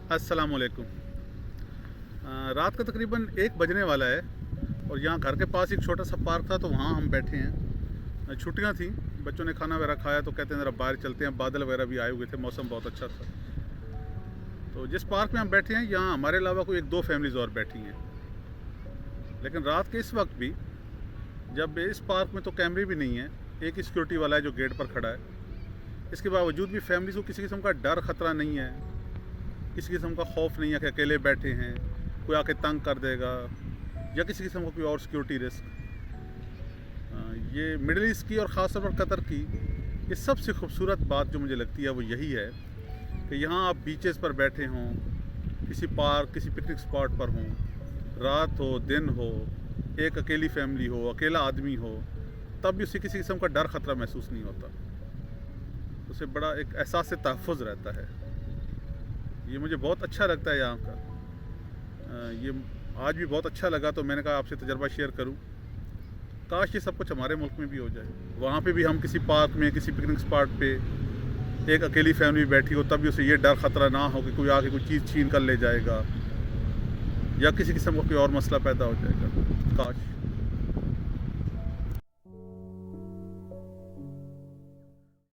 अस्सलाम वालेकुम। रात का तकरीबन 1 बजने वाला है और यहाँ घर के पास एक छोटा सा पार्क था, तो वहाँ हम बैठे हैं। छुट्टियाँ थी, बच्चों ने खाना वगैरह खाया तो कहते हैं ज़रा बाहर चलते हैं। बादल वगैरह भी आए हुए थे, मौसम बहुत अच्छा था। तो जिस पार्क में हम बैठे हैं, यहाँ हमारे अलावा कोई 1-2 फैमिलीज़ और बैठी हैं। लेकिन रात के इस वक्त भी जब इस पार्क में तो कैमरे भी नहीं है, एक ही सिक्योरिटी वाला है जो गेट पर खड़ा है। इसके बावजूद भी फैमिलीज़ को किसी किस्म का डर ख़तरा नहीं है, किसी किस्म का खौफ नहीं है कि अकेले बैठे हैं, कोई आके तंग कर देगा या किसी किस्म का कोई और सिक्योरिटी रिस्क। ये मिडिल ईस्ट की और ख़ास तौर पर कतर की ये सबसे खूबसूरत बात जो मुझे लगती है वो यही है कि यहाँ आप बीचेस पर बैठे हों, किसी पार्क, किसी पिकनिक स्पॉट पर हों, रात हो दिन हो, एक अकेली फैमिली हो, अकेला आदमी हो, तब भी उसे किसी किस्म का डर ख़तरा महसूस नहीं होता। उसे बड़ा एक एहसास से तहफ़्फ़ुज़ रहता है। ये मुझे बहुत अच्छा लगता है यहाँ का। ये आज भी बहुत अच्छा लगा, तो मैंने कहा आपसे तजर्बा शेयर करूँ। काश ये सब कुछ हमारे मुल्क में भी हो जाए। वहाँ पे भी हम किसी पार्क में, किसी पिकनिक स्पॉट पे एक अकेली फैमिली बैठी हो, तब भी उसे ये डर ख़तरा ना हो कि कोई आके कोई चीज़ छीन कर ले जाएगा या किसी किस्म का कोई और मसला पैदा हो जाएगा। काश।